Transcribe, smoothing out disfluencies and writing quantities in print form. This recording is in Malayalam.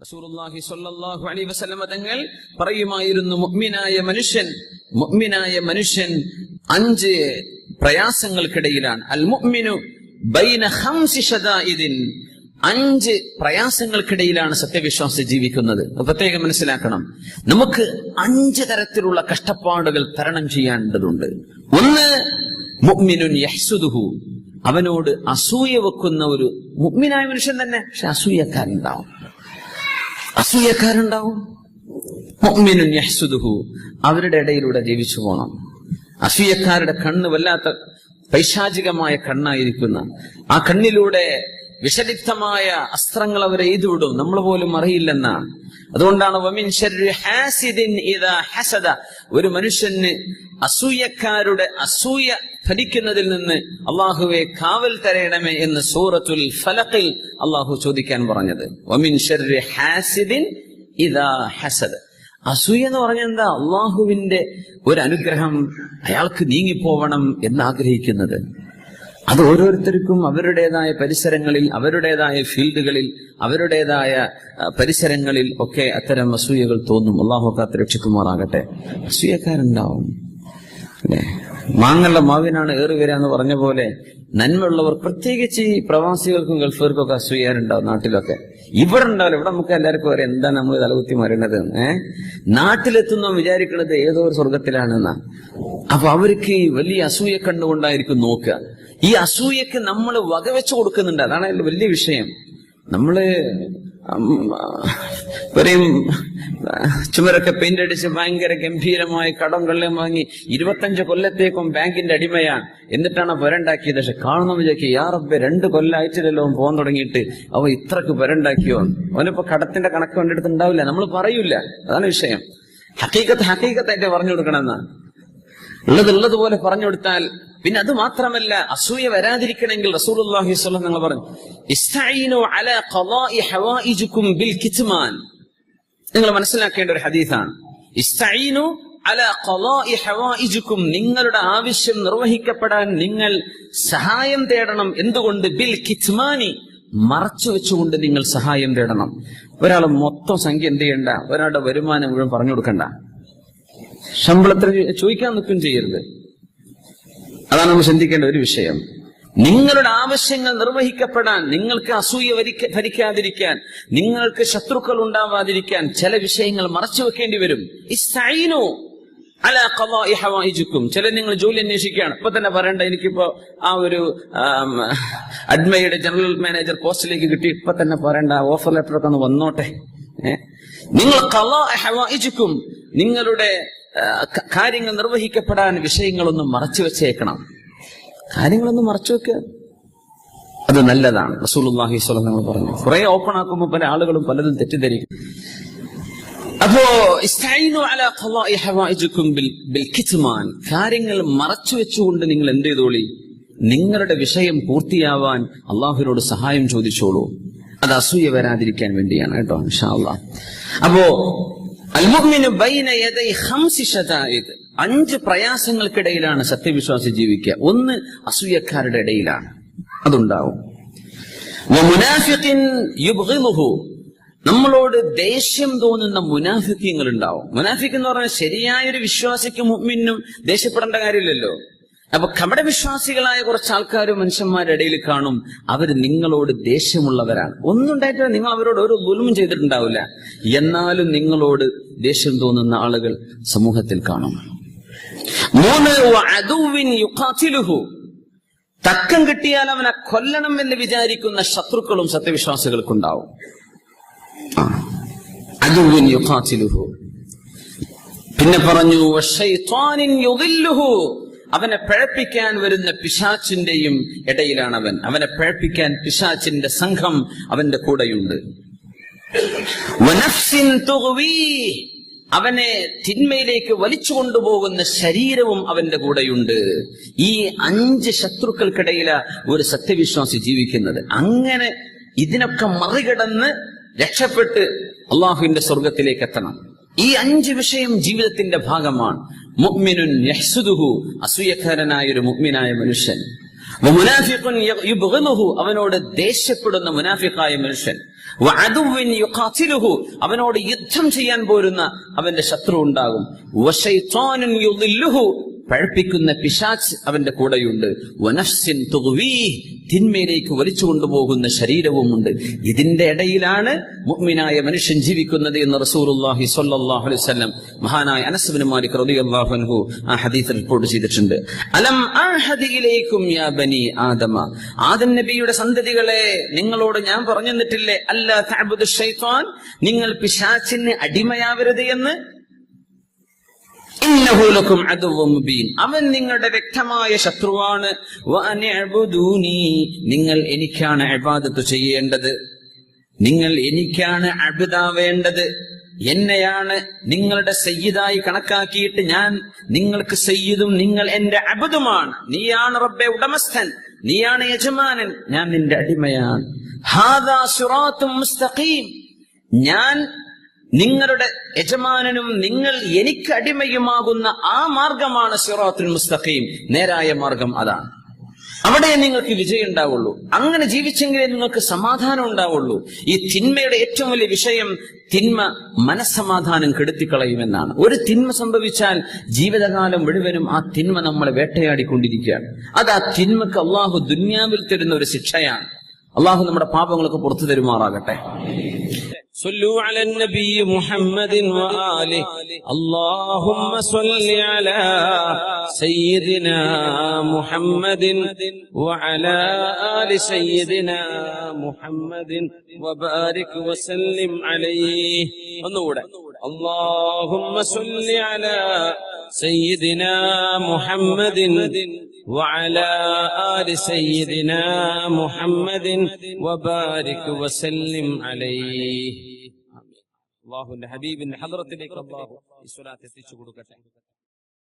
റസൂലുള്ളാഹി സ്വല്ലല്ലാഹു അലൈഹി വസല്ലം തങ്ങൾ പറയുമായിരുന്നു, മുഅ്മിനായ മനുഷ്യൻ 5 പ്രയാസങ്ങൾക്കിടയിലാണ്. അൽ മുഅ്മിനു ബൈന 5 ശദായിദിൻ, 5 പ്രയാസങ്ങൾക്കിടയിലാണ് സത്യവിശ്വാസി ജീവിക്കുന്നത്. പ്രത്യേകം മനസ്സിലാക്കണം, നമുക്ക് 5 തരത്തിലുള്ള കഷ്ടപ്പാടുകൾ തരണം ചെയ്യേണ്ടതുണ്ട്. ഒന്ന്, മുഅ്മിനുൻ യഹ്സുദുഹു, അവനോട് അസൂയ വെക്കുന്ന ഒരു മുഅ്മിനായ മനുഷ്യൻ തന്നെ, പക്ഷെ അസൂയക്കാരുണ്ടാവും. മുഅ്മിനുൻ യഹ്സുദുഹു, അവരുടെ ഇടയിലൂടെ ജീവിച്ചു പോകണം. അസൂയക്കാരുടെ കണ്ണ് വല്ലാത്ത പൈശാചികമായ കണ്ണായിരിക്കുന്ന ആ കണ്ണിലൂടെ വിഷലിപ്തമായ അസ്ത്രങ്ങൾ അവരെ എയ്തുവിടും, നമ്മൾ പോലും അറിയില്ലെന്നാണ്. അതുകൊണ്ടാണ് വമിൻ ശർരി ഹാസിദിൻ ഇദാ ഹസദ, ഒരു മനുഷ്യന് അസൂയക്കാരുടെ അസൂയ ഫലിക്കുന്നതിൽ നിന്ന് അള്ളാഹുവെ കാവൽ തരയണമേ എന്ന് സൂറത്തുൽ ഫലഖിൽ അള്ളാഹു ചോദിക്കാൻ പറഞ്ഞത്. വമിൻ ശർരി ഹാസിദിൻ ഇദാ ഹസദ, അസൂയ എന്ന് പറഞ്ഞാൽ എന്താ? അള്ളാഹുവിന്റെ ഒരു അനുഗ്രഹം അയാൾക്ക് നീങ്ങിപ്പോവണം എന്നാഗ്രഹിക്കുന്നത്. അത് ഓരോരുത്തർക്കും അവരുടേതായ പരിസരങ്ങളിൽ, അവരുടേതായ ഫീൽഡുകളിൽ, അവരുടേതായ പരിസരങ്ങളിൽ ഒക്കെ അത്തരം അസൂയകൾ തോന്നും. അള്ളാഹു കാത്ത് രക്ഷിക്കുമാറാകട്ടെ. അസൂയക്കാരുണ്ടാവും അല്ലെ? മാങ്ങള്ള മാവിനാണ് ഏറി വരാന്ന് പറഞ്ഞ പോലെ നന്മയുള്ളവർ, പ്രത്യേകിച്ച് ഈ പ്രവാസികൾക്കും ഗൾഫുകാർക്കും ഒക്കെ അസൂയാരുണ്ടാവും. നാട്ടിലൊക്കെ ഇവിടെ ഉണ്ടാവില്ല. ഇവിടെ നമുക്ക് എല്ലാവർക്കും അറിയാം എന്താ നമ്മൾ തലകുത്തി മറിയണത്. നാട്ടിലെത്തുന്ന വിചാരിക്കുന്നത് ഏതോ ഒരു സ്വർഗത്തിലാണെന്നാ. അപ്പൊ അവർക്ക് ഈ വലിയ അസൂയ കണ്ടുകൊണ്ടായിരിക്കും നോക്കുക. ഈ അസൂയക്ക് നമ്മൾ വകവെച്ചു കൊടുക്കുന്നുണ്ട്. അതാണ് അതിൽ വലിയ വിഷയം. നമ്മള് പറയും ചുമരൊക്കെ പെയിന്റ് അടിച്ച് ഭയങ്കര ഗംഭീരമായി കടം കള്ളം വാങ്ങി 25 കൊല്ലത്തേക്കും ബാങ്കിന്റെ അടിമയാണ്. എന്നിട്ടാണ് പുരണ്ടാക്കിയത്. പക്ഷെ കാണുന്ന വിചാരിക്കുക, യാ റബ്ബേ 2 കൊല്ലമായിട്ടില്ലല്ലോ പോകാൻ തുടങ്ങിയിട്ട് അവ ഇത്രക്ക് പുരണ്ടാക്കിയോ. അവനിപ്പോ കടത്തിന്റെ കണക്ക് വേണ്ടിയിട്ട് ഉണ്ടാവില്ല, നമ്മൾ പറയൂല. അതാണ് വിഷയം. ഹക്കീക്കത്തായിട്ട് പറഞ്ഞു കൊടുക്കണമെന്നാ. ഉള്ളതുപോലെ പറഞ്ഞു കൊടുത്താൽ പിന്നെ അത് മാത്രമല്ല, അസൂയ വരാതിരിക്കണമെങ്കിൽ റസൂലുള്ളാഹി സ്വല്ലല്ലാഹു അലൈഹി വസല്ലം പറഞ്ഞു, ഇസ്തഈനു അലാ ഖളാഇ ഹവായിജികും ബിൽ കിത്മാൻ. നിങ്ങൾ മനസ്സിലാക്കേണ്ട ഒരു ഹദീസാണ്. ഇസ്തഈനു അലാ ഖളാഇ ഹവായിജികും, നിങ്ങളുടെ ആവശ്യം നിർവഹിക്കപ്പെടാൻ നിങ്ങൾ സഹായം തേടണം. എന്തുകൊണ്ട്? ബിൽ കിത്മാനി, മറച്ചു വെച്ചുകൊണ്ട് നിങ്ങൾ സഹായം തേടണം. ഒരാൾ മൊത്തം സംഖ്യ എന്ത് ചെയ്യണ്ട, ഒരാളുടെ വരുമാനം മുഴുവൻ പറഞ്ഞു കൊടുക്കണ്ട, ശമ്പളത്തിന് ചോദിക്കാൻ നിൽക്കും ചെയ്യരുത്. അതാണ് നമ്മൾ ചിന്തിക്കേണ്ട ഒരു വിഷയം. നിങ്ങളുടെ ആവശ്യങ്ങൾ നിർവഹിക്കപ്പെടാൻ, നിങ്ങൾക്ക് അസൂയ ഭരിക്കാതിരിക്കാൻ, നിങ്ങൾക്ക് ശത്രുക്കൾ ഉണ്ടാവാതിരിക്കാൻ ചില വിഷയങ്ങൾ മറച്ചു വെക്കേണ്ടി വരും. ഇസ്തഈനു അലാ ഖളാഇ ഹവായിജികും. ചില നിങ്ങൾ ജോലി അന്വേഷിക്കുകയാണ്, ഇപ്പൊ തന്നെ പറയണ്ട എനിക്കിപ്പോ ആ ഒരു അഡ്മയുടെ ജനറൽ മാനേജർ പോസ്റ്റിലേക്ക് കിട്ടി, ഇപ്പൊ തന്നെ പറയണ്ട, ഓഫർ ലെറ്റർ ഒക്കെ ഒന്ന് വന്നോട്ടെ. നിങ്ങൾ ഖളാഇ ഹവായിജികും, നിങ്ങളുടെ കാര്യങ്ങൾ നിർവഹിക്കപ്പെടാൻ വിഷയങ്ങളൊന്നും മറച്ചു വെച്ചേക്കണം. കാര്യങ്ങളൊന്നും മറച്ചു വെക്കുക, അത് നല്ലതാണ്. റസൂലുള്ളാഹി സ്വല്ലല്ലാഹു അലൈഹി വസല്ലം പറഞ്ഞു. കുറെ ഓപ്പൺ ആക്കുമ്പോൾ പല ആളുകളും പലതും തെറ്റിദ്ധരിക്കും. അപ്പോ ഇസ്തഈനു അലാ ഖളാഇ ഹവായിജികും ബിൽ കിത്മാൻ, കാര്യങ്ങൾ മറച്ചു വെച്ചുകൊണ്ട് നിങ്ങൾ എന്ത് ചെയ്തോളി, നിങ്ങളുടെ വിഷയം പൂർത്തിയാവാൻ അള്ളാഹുവിനോട് സഹായം ചോദിച്ചോളൂ. അത് അസൂയ വരാതിരിക്കാൻ വേണ്ടിയാണ് കേട്ടോ, ഇൻഷാ അല്ലാഹ്. അപ്പോ അൽമുഅ്മിനു ബൈന യദൈ 5 ശദായിദ്, 5 പ്രയാസങ്ങൾക്കിടയിലാണ് സത്യവിശ്വാസി ജീവിക്കുക. ഒന്ന്, അസൂയക്കാരുടെ ഇടയിലാണ്, അതുണ്ടാവും. വമുനാഫിഖിൻ യുബ്ഗിദുഹു, നമ്മളോട് ദേഷ്യം തോന്നുന്ന മുനാഫിഖീങ്ങൾ ഉണ്ടാവും. മുനാഫിഖ് എന്ന് പറഞ്ഞാൽ ശരിയായൊരു വിശ്വാസിക്ക് മുഅ്മിനും ദേഷ്യപ്പെടേണ്ട കാര്യമില്ലല്ലോ. അപ്പൊ കപട വിശ്വാസികളായ കുറച്ച് ആൾക്കാർ മനുഷ്യന്മാരുടെ ഇടയിൽ കാണും, അവർ നിങ്ങളോട് ദേഷ്യമുള്ളവരാണ്. ഒന്നും ഉണ്ടായിട്ടില്ല, നിങ്ങൾ അവരോട് ഒരു ദുൽമും ചെയ്തിട്ടുണ്ടാവില്ല, എന്നാലും നിങ്ങളോട് ദേഷ്യം തോന്നുന്ന ആളുകൾ സമൂഹത്തിൽ കാണും. 3, വഅദുവിൻ യുഖാതിലുഹു, തക്കം കിട്ടിയാൽ അവനെ കൊല്ലണം എന്ന് വിചാരിക്കുന്ന ശത്രുക്കളും സത്യവിശ്വാസികൾക്കുണ്ടാവും. അദുവിൻ യുഖാതിലുഹു. പിന്നെ പറഞ്ഞു വശൈത്വാനിൻ യുദില്ലുഹു, അവനെ പിഴപ്പിക്കാൻ വരുന്ന പിശാച്ചിന്റെയും ഇടയിലാണ് അവൻ. അവനെ പിഴപ്പിക്കാൻ പിശാച്ചിന്റെ സംഘം അവന്റെ കൂടെയുണ്ട്. വനഫ്സിൻ തുഗ്വീ, അവനെ തിന്മയിലേക്ക് വലിച്ചു കൊണ്ടുപോകുന്ന ശരീരവും അവന്റെ കൂടെയുണ്ട്. ഈ 5 ശത്രുക്കൾക്കിടയില ഒരു സത്യവിശ്വാസി ജീവിക്കുന്നത്. അങ്ങനെ ഇതിനൊക്കെ മറികടന്ന് രക്ഷപ്പെട്ട് അള്ളാഹുവിന്റെ സ്വർഗത്തിലേക്ക് എത്തണം. ഈ 5 വിഷയം ജീവിതത്തിന്റെ ഭാഗമാണ്. മുഅ്മിനുൻ യഹ്സുദുഹു, അസൂയക്കാരനായ ഒരു മുഅ്മിനായ മനുഷ്യൻ. വമുനാഫിഖുൻ യുബ്ഗിദുഹു, അവനോട് ദേഷ്യപ്പെടുന്ന മുനാഫിഖായ മനുഷ്യൻ. വഅദുവ്വിൻ യുഖാതിലുഹു, അവനോട് യുദ്ധം ചെയ്യാൻ പോരുന്ന അവന്റെ ശത്രു ഉണ്ടാകും. വശൈത്വാനുൻ യുദില്ലുഹു, പഴപ്പിക്കുന്ന പിശാച് അവന്റെ കൂടെയുണ്ട്. വനഫ്സിൻ തുഗ്വീഹ്, തിന്മയിലേക്ക് വലിച്ചു കൊണ്ടുപോകുന്ന ശരീരവുമുണ്ട്. ഇതിന്റെ ഇടയിലാണ് മുഅ്മിനായ മനുഷ്യൻ ജീവിക്കുന്നത് എന്ന് റസൂലുള്ളാഹി സ്വല്ലല്ലാഹു അലൈഹി വസല്ലം മഹാനായ അനസ് ഇബ്നു മാലിക് റളിയല്ലാഹു അൻഹു ആ ഹദീസ് റിപ്പോർട്ട് ചെയ്തിട്ടുണ്ട്. അലം അഹദി ഇലൈക്കും യാ ബനി ആദമ, ആദം നബിയുടെ സന്തതികളെ, നിങ്ങളോട് ഞാൻ പറഞ്ഞു തന്നിട്ടില്ലേ, അല്ലാ തഅബുദു ശൈത്വാൻ, നിങ്ങൾ പിശാചിന് അടിമയാവരുത് എന്ന്. ഇന്നഹു ലക്കും അദുവ്വും മുബീൻ, അവൻ നിങ്ങളുടെ വ്യക്തമായ ശത്രുവാണ്. വഅനിഅ്ബുദൂനി, നിങ്ങൾ എനിക്കാണ് ഇബാദത്ത് ചെയ്യേണ്ടത്, നിങ്ങൾ എനിക്കാണ് അബ്ദാവേണ്ടത്, എന്നെയാണ് നിങ്ങളുടെ സയ്യിദായി കണക്കാക്കിയിട്ട് ഞാൻ നിങ്ങൾക്ക് സയ്യിദും നിങ്ങൾ എന്റെ അബ്ദുമാണ്. നീയാണ് റബ്ബെ ഉടമസ്ഥൻ, നീയാണ് യജമാനൻ, ഞാൻ നിന്റെ അടിമയാണ്. ഹാദാ സിറാത്തും മുസ്തഖീം, ഞാൻ നിങ്ങളുടെ യജമാനനും നിങ്ങൾ എനിക്ക് അടിമയുമാകുന്ന ആ മാർഗമാണ് സിറാത്തുൽ മുസ്തഖീം, നേരായ മാർഗം അതാണ്. അവിടെ നിങ്ങൾക്ക് വിജയം ഉണ്ടാവുള്ളൂ. അങ്ങനെ ജീവിച്ചെങ്കിലേ നിങ്ങൾക്ക് സമാധാനം ഉണ്ടാവുള്ളൂ. ഈ തിന്മയുടെ ഏറ്റവും വലിയ വിഷയം, തിന്മ മനസ്സമാധാനം കെടുത്തിക്കളയുമെന്നാണ്. ഒരു തിന്മ സംഭവിച്ചാൽ ജീവിതകാലം മുഴുവനും ആ തിന്മ നമ്മളെ വേട്ടയാടിക്കൊണ്ടിരിക്കുകയാണ്. അത് ആ തിന്മക്ക് അള്ളാഹു ദുനിയാവിൽ തരുന്ന ഒരു ശിക്ഷയാണ്. അള്ളാഹു നമ്മുടെ പാപങ്ങൾക്ക് പുറത്തു തരുമാറാകട്ടെ. صلوا على النبي محمد وآله اللهم صل على سيدنا محمد وعلى آل سيدنا محمد وبارك وسلم عليه. اللهم صل على سيدنا محمد وعلى آل سيدنا محمد وبارك وسلم عليه. الله الحبيب حضرتك الله الصلاة تشكرك.